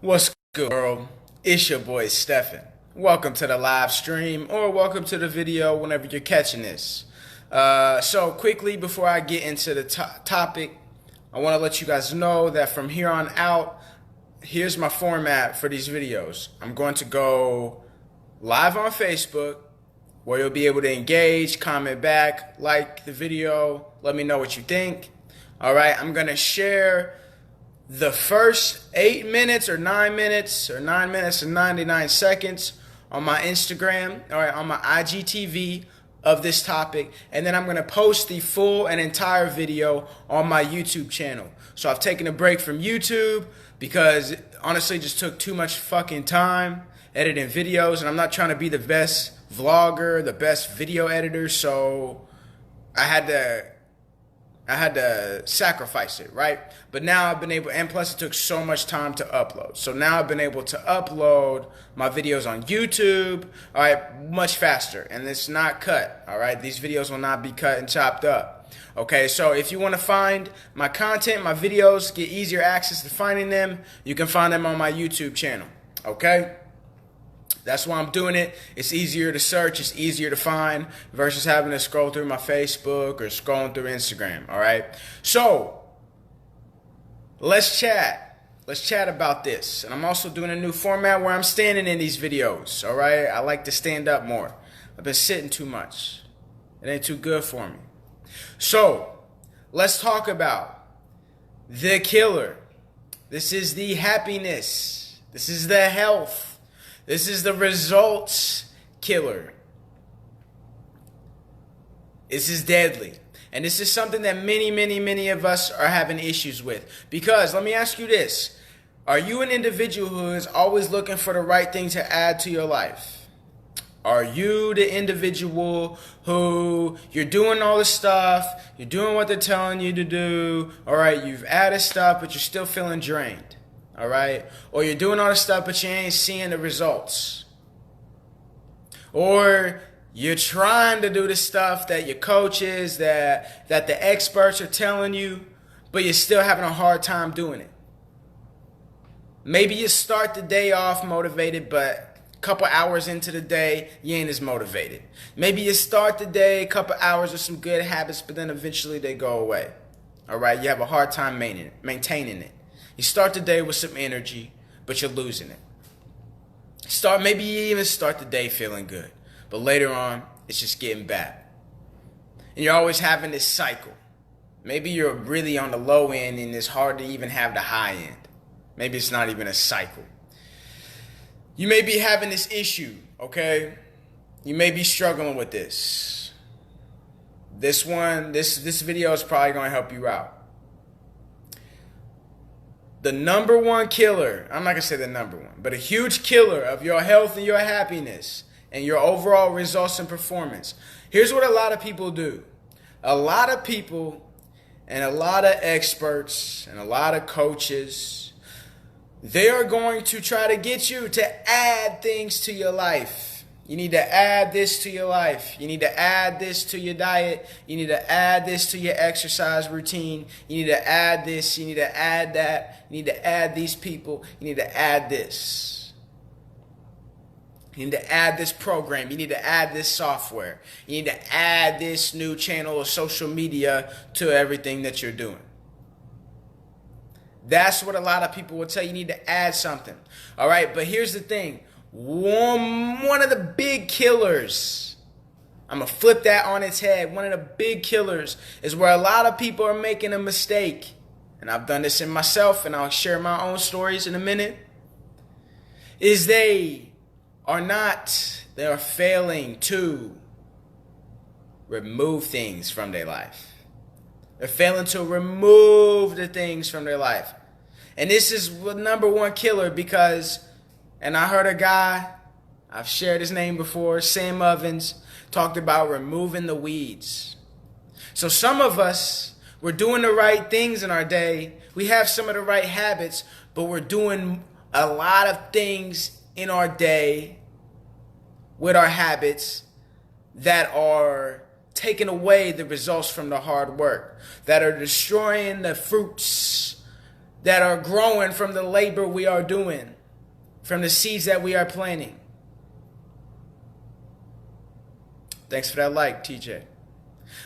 What's good, world? It's your boy Stefan. Welcome to the live stream, or welcome to the video whenever you're catching this. So quickly before I get into the topic, I want to let you guys know that from here on out, here's my format for these videos. I'm going to go live on Facebook, where you'll be able to engage, comment back, like the video, let me know what you think. Alright, I'm going to share the first 8 minutes or 9 minutes or 9 minutes and 99 seconds on my Instagram, alright, on my IGTV of this topic, and then I'm going to post the full and entire video on my YouTube channel. So I've taken a break from YouTube because it honestly just took too much fucking time editing videos, and I'm not trying to be the best vlogger, the best video editor, so I had to sacrifice it, right? But now I've been able, and plus it took so much time to upload. So now I've been able to upload my videos on YouTube, all right, much faster, and it's not cut, all right? These videos will not be cut and chopped up. Okay, so if you want to find my content, my videos, get easier access to finding them, you can find them on my YouTube channel, okay? That's why I'm doing it. It's easier to search, it's easier to find versus having to scroll through my Facebook or scrolling through Instagram, all right? So, let's chat. Let's chat about this. And I'm also doing a new format where I'm standing in these videos, all right? I like to stand up more. I've been sitting too much. It ain't too good for me. So, let's talk about the killer. This is the happiness. This is the health. This is the results killer. This is deadly. And this is something that many of us are having issues with. Because, let me ask you this. Are you an individual who is always looking for the right thing to add to your life? Are you the individual who you're doing all the stuff, you're doing what they're telling you to do, alright, you've added stuff, but you're still feeling drained? All right? Or you're doing all this stuff, but you ain't seeing the results. Or you're trying to do the stuff that your coaches, that the experts are telling you, but you're still having a hard time doing it. Maybe you start the day off motivated, but a couple hours into the day, you ain't as motivated. Maybe you start the day, a couple hours with some good habits, but then eventually they go away. All right? You have a hard time maintaining it. You start the day with some energy, but you're losing it. Maybe you even start the day feeling good, but later on, it's just getting bad. And you're always having this cycle. Maybe you're really on the low end and it's hard to even have the high end. Maybe it's not even a cycle. You may be having this issue, okay? You may be struggling with this. This video is probably going to help you out. The number one killer, I'm not going to say the number one, but a huge killer of your health and your happiness and your overall results and performance. Here's what a lot of people do. A lot of people and a lot of experts and a lot of coaches, they are going to try to get you to add things to your life. You need to add this to your life. You need to add this to your diet. You need to add this to your exercise routine. You need to add this. You need to add that. You need to add these people. You need to add this. You need to add this program. You need to add this software. You need to add this new channel of social media to everything that you're doing. That's what a lot of people will tell you. You need to add something. All right, but here's the thing. One of the big killers, I'm going to flip that on its head. One of the big killers is where a lot of people are making a mistake. And I've done this in myself, and I'll share my own stories in a minute. Is they are failing to remove things from their life. They're failing to remove the things from their life. And this is the number one killer because, and I heard a guy, I've shared his name before, Sam Ovens, talked about removing the weeds. So some of us, we're doing the right things in our day. We have some of the right habits, but we're doing a lot of things in our day with our habits that are taking away the results from the hard work, that are destroying the fruits that are growing from the labor we are doing, from the seeds that we are planting. Thanks for that like, TJ.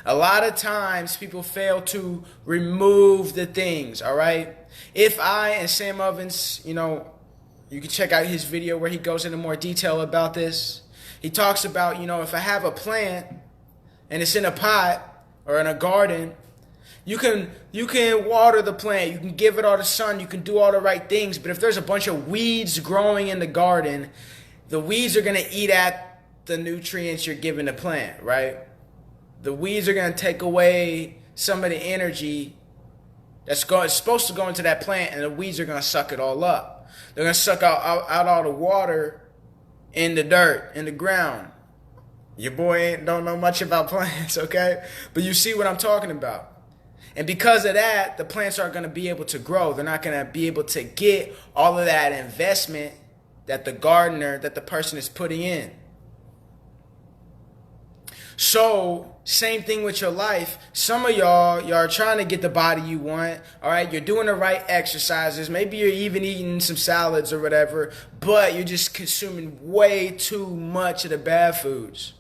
A lot of times people fail to remove the things, all right? If I and Sam Ovens, you can check out his video where he goes into more detail about this. He talks about, if I have a plant and it's in a pot or in a garden, you can water the plant, you can give it all the sun, you can do all the right things, but if there's a bunch of weeds growing in the garden, the weeds are going to eat at the nutrients you're giving the plant, right? The weeds are going to take away some of the energy that's supposed to go into that plant, and the weeds are going to suck it all up. They're going to suck out all the water in the dirt, in the ground. Your boy don't know much about plants, okay? But you see what I'm talking about. And because of that, the plants aren't going to be able to grow. They're not going to be able to get all of that investment that the gardener, that the person is putting in. So, same thing with your life. Some of y'all are trying to get the body you want, all right? You're doing the right exercises. Maybe you're even eating some salads or whatever, but you're just consuming way too much of the bad foods,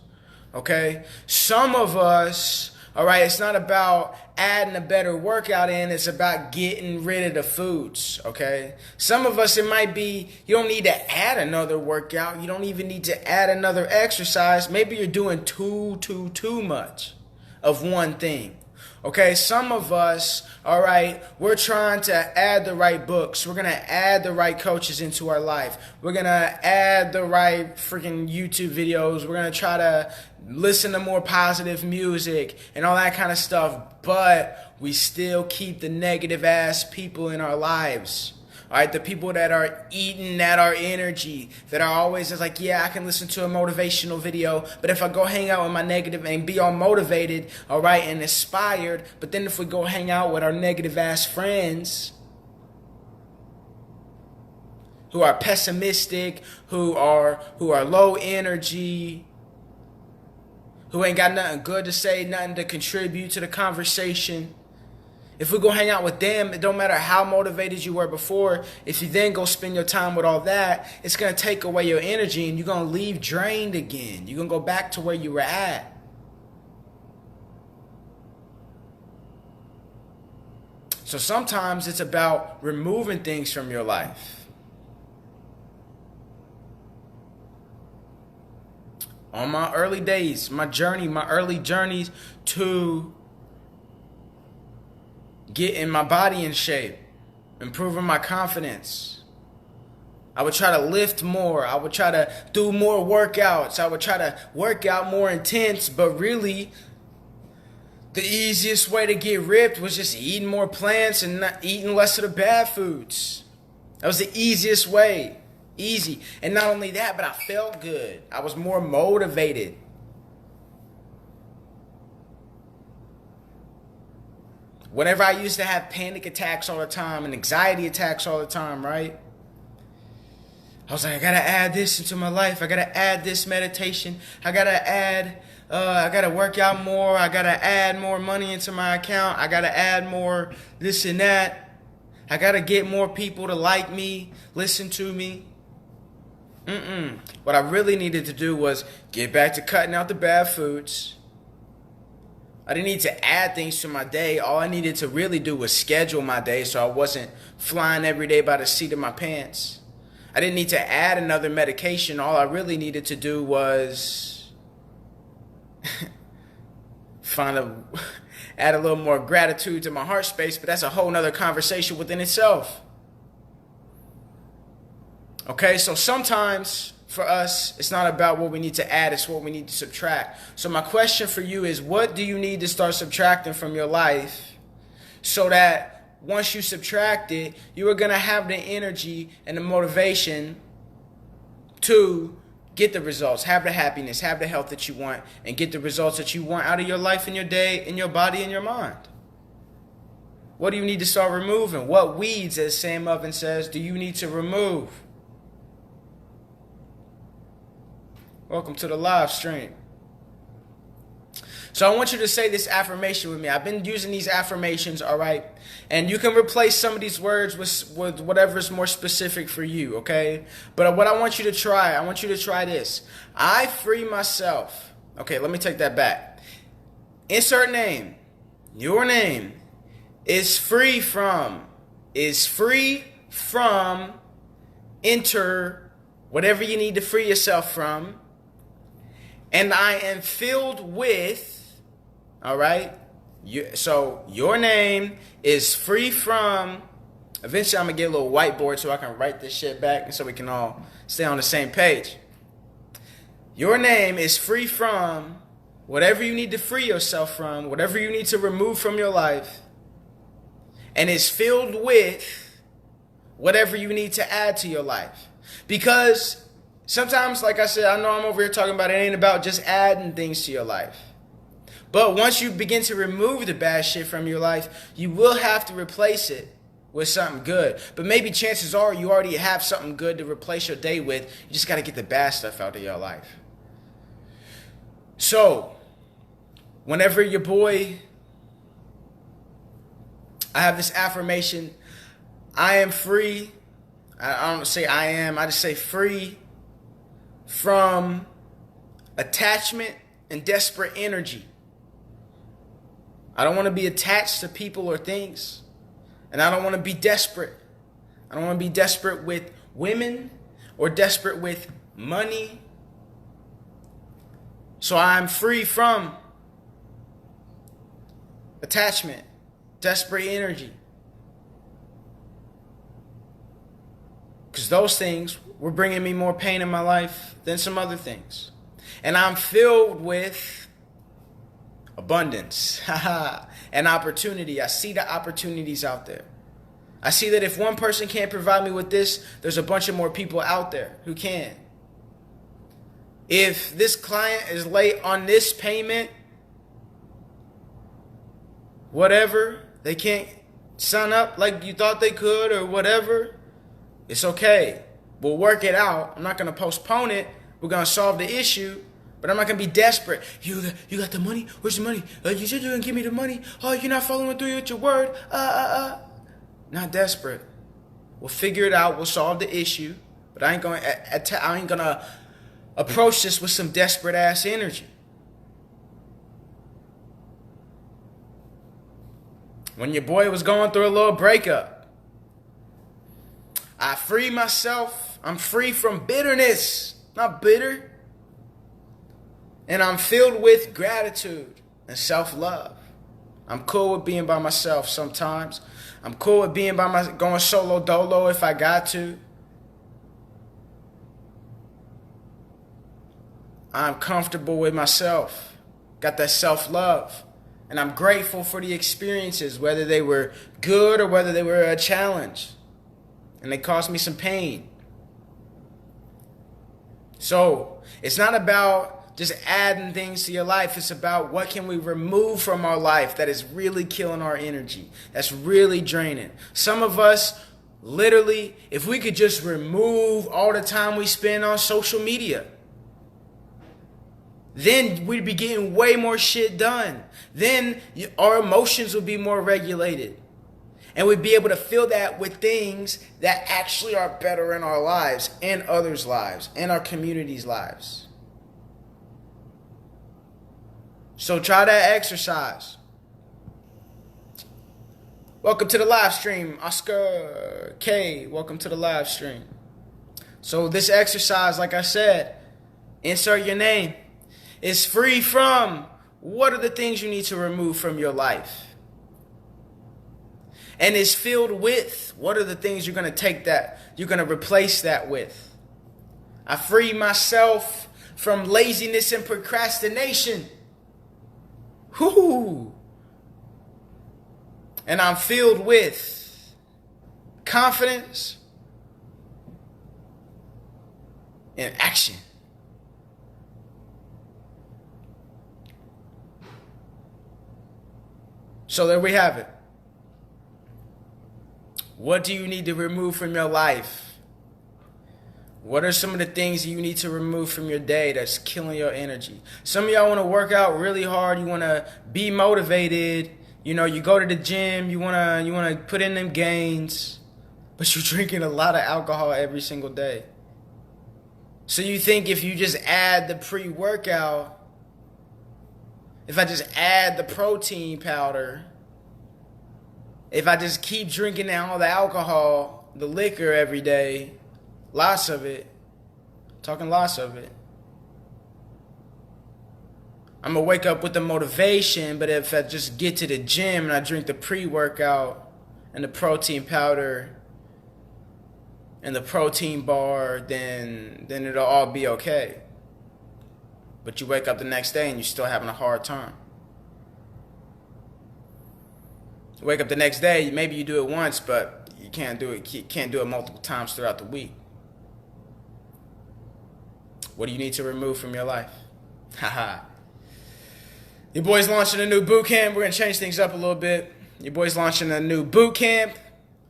okay? Some of us, all right, it's not about adding a better workout in, it's about getting rid of the foods, okay? Some of us, it might be, you don't need to add another workout. You don't even need to add another exercise. Maybe you're doing too much of one thing, okay? Some of us, all right, we're trying to add the right books. We're going to add the right coaches into our life. We're going to add the right freaking YouTube videos. We're going to try to listen to more positive music and all that kind of stuff, but we still keep the negative ass people in our lives. All right, the people that are eating at our energy, that are always just like, yeah, I can listen to a motivational video, but if I go hang out with my negative and be all motivated, all right, and inspired, but then if we go hang out with our negative ass friends who are pessimistic, who are low energy, who ain't got nothing good to say, nothing to contribute to the conversation. If we go hang out with them, it don't matter how motivated you were before, if you then go spend your time with all that, it's going to take away your energy and you're going to leave drained again. You're going to go back to where you were at. So sometimes it's about removing things from your life. On my early days, my early journeys to getting my body in shape, improving my confidence. I would try to lift more. I would try to do more workouts. I would try to work out more intense, but really the easiest way to get ripped was just eating more plants and not eating less of the bad foods. That was the easiest way. Easy. And not only that, but I felt good. I was more motivated. Whenever I used to have panic attacks all the time and anxiety attacks all the time, right? I was like, I gotta add this into my life. I gotta add this meditation. I gotta work out more. I gotta add more money into my account. I gotta add more this and that. I gotta get more people to like me, listen to me. What I really needed to do was get back to cutting out the bad foods. I didn't need to add things to my day. All I needed to really do was schedule my day so I wasn't flying every day by the seat of my pants. I didn't need to add another medication. All I really needed to do was add a little more gratitude to my heart space, but that's a whole nother conversation within itself. Okay, so sometimes for us, it's not about what we need to add, it's what we need to subtract. So my question for you is, what do you need to start subtracting from your life so that once you subtract it, you are going to have the energy and the motivation to get the results, have the happiness, have the health that you want, and get the results that you want out of your life and your day, in your body and your mind? What do you need to start removing? What weeds, as Sam Ovens says, do you need to remove? Welcome to the live stream. So I want you to say this affirmation with me. I've been using these affirmations, all right? And you can replace some of these words with whatever is more specific for you, okay? But what I want you to try, this. I free myself. Okay, let me take that back. Insert name. Your name is free from, enter whatever you need to free yourself from. And I am filled with, all right? So your name is free from, eventually I'm going to get a little whiteboard so I can write this shit back and so we can all stay on the same page. Your name is free from whatever you need to free yourself from, whatever you need to remove from your life, and is filled with whatever you need to add to your life. Because sometimes, like I said, I know I'm over here talking about it ain't about just adding things to your life. But once you begin to remove the bad shit from your life, you will have to replace it with something good. But maybe chances are you already have something good to replace your day with. You just got to get the bad stuff out of your life. So, whenever your boy, I have this affirmation, I am free. I don't say I am, I just say free from attachment and desperate energy. I don't want to be attached to people or things. And I don't want to be desperate. I don't want to be desperate with women or desperate with money. So I'm free from attachment, desperate energy. Because those things were bringing me more pain in my life than some other things. And I'm filled with abundance and opportunity. I see the opportunities out there. I see that if one person can't provide me with this, there's a bunch of more people out there who can. If this client is late on this payment, whatever, they can't sign up like you thought they could or whatever, it's okay. We'll work it out. I'm not going to postpone it. We're going to solve the issue. But I'm not going to be desperate. You got the money? Where's the money? You said you're going to give me the money. Oh, you're not following through with your word. Not desperate. We'll figure it out. We'll solve the issue. But I ain't going to approach this with some desperate ass energy. When your boy was going through a little breakup, I free myself. I'm free from bitterness. Not bitter. And I'm filled with gratitude and self-love. I'm cool with being by myself sometimes. I'm cool with being going solo dolo if I got to. I'm comfortable with myself. Got that self-love. And I'm grateful for the experiences, whether they were good or whether they were a challenge. And they caused me some pain. So, it's not about just adding things to your life. It's about what can we remove from our life that is really killing our energy, that's really draining. Some of us, literally, if we could just remove all the time we spend on social media, then we'd be getting way more shit done. Then our emotions would be more regulated. And we'd be able to fill that with things that actually are better in our lives and others' lives and our community's lives. So try that exercise. Welcome to the live stream, Oscar K. Welcome to the live stream. So this exercise, like I said, insert your name, is free from what are the things you need to remove from your life. And is filled with what are the things you're going to replace that with. I free myself from laziness and procrastination. Whoo! And I'm filled with confidence and action. So there we have it. What do you need to remove from your life? What are some of the things you need to remove from your day that's killing your energy? Some of y'all want to work out really hard. You want to be motivated. You know, you go to the gym. You want to put in them gains, but you're drinking a lot of alcohol every single day. So you think if you just add the pre-workout, if I just add the protein powder, if I just keep drinking all the alcohol, the liquor every day, lots of it, talking lots of it, I'm going to wake up with the motivation. But if I just get to the gym and I drink the pre-workout and the protein powder and the protein bar, then it'll all be okay. But you wake up the next day and you're still having a hard time. You wake up the next day, maybe you do it once, but you can't do it multiple times throughout the week. What do you need to remove from your life? Haha. Your boy's launching a new boot camp. We're going to change things up a little bit. Your boy's launching a new boot camp.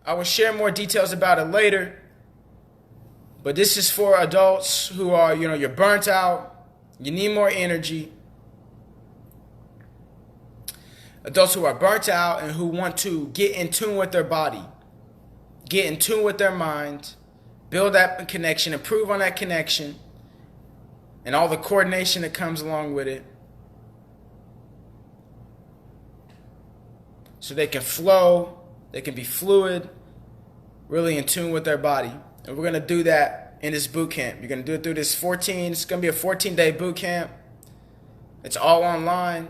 I will share more details about it later. But this is for adults who are, you're burnt out. You need more energy. Adults who are burnt out and who want to get in tune with their body, get in tune with their mind, build that connection, improve on that connection, and all the coordination that comes along with it, so they can flow, they can be fluid, really in tune with their body. And we're going to do that in this boot camp. You're going to do it through this it's going to be a 14-day boot camp. It's all online.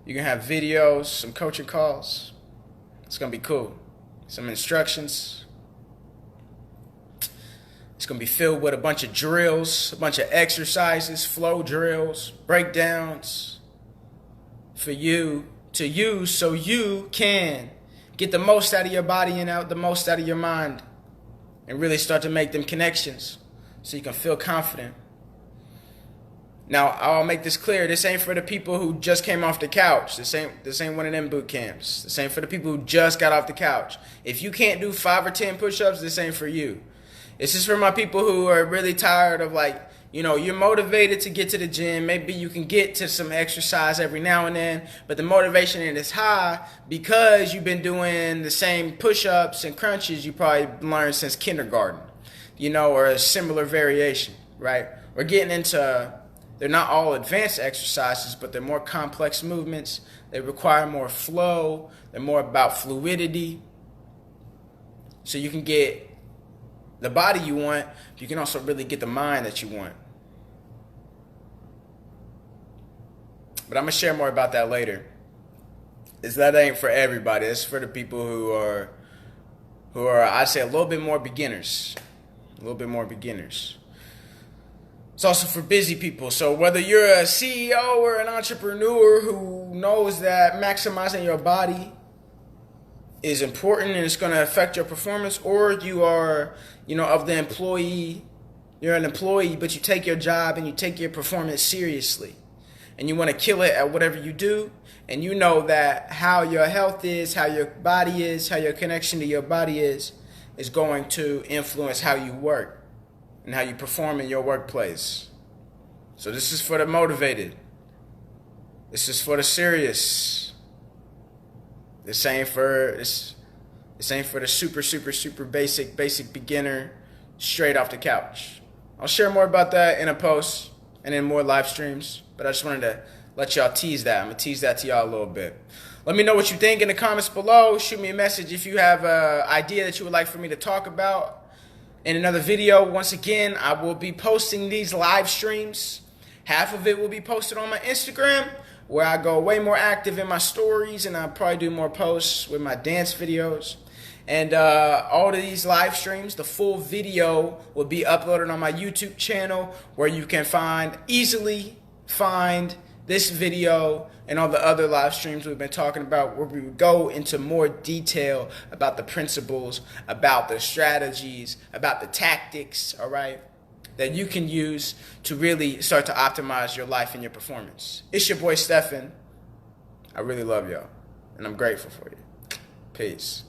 You're going to have videos, some coaching calls. It's going to be cool. Some instructions. It's going to be filled with a bunch of drills, a bunch of exercises, flow drills, breakdowns for you to use so you can get the most out of your body and out the most out of your mind, and really start to make them connections so you can feel confident. Now, I'll make this clear. This ain't for the people who just came off the couch. This ain't one of them boot camps. This ain't for the people who just got off the couch. If you can't do 5 or 10 push-ups, this ain't for you. This is for my people who are really tired of, you're motivated to get to the gym. Maybe you can get to some exercise every now and then, but the motivation is high because you've been doing the same push-ups and crunches you probably learned since kindergarten, or a similar variation, right? We're getting into, they're not all advanced exercises, but they're more complex movements. They require more flow. They're more about fluidity. So you can get the body you want, but you can also really get the mind that you want. But I'm going to share more about that later. That ain't for everybody. It's for the people who are, I'd say, a little bit more beginners. A little bit more beginners. It's also for busy people. So whether you're a CEO or an entrepreneur who knows that maximizing your body is important and it's going to affect your performance, or you are, of the employee, you're an employee, but you take your job and you take your performance seriously, and you want to kill it at whatever you do, and you know that how your health is, how your body is, how your connection to your body is going to influence how you work and how you perform in your workplace. So this is for the motivated. This is for the serious. This ain't for the super basic beginner straight off the couch. I'll share more about that in a post and in more live streams, but I just wanted to let y'all tease that. I'm going to tease that to y'all a little bit. Let me know what you think in the comments below. Shoot me a message if you have an idea that you would like for me to talk about in another video. Once again, I will be posting these live streams. Half of it will be posted on my Instagram, where I go way more active in my stories, and I probably do more posts with my dance videos. And all of these live streams, the full video will be uploaded on my YouTube channel, where you can easily find this video and all the other live streams we've been talking about, where we would go into more detail about the principles, about the strategies, about the tactics, all right, that you can use to really start to optimize your life and your performance. It's your boy Stefan. I really love y'all, and I'm grateful for you. Peace.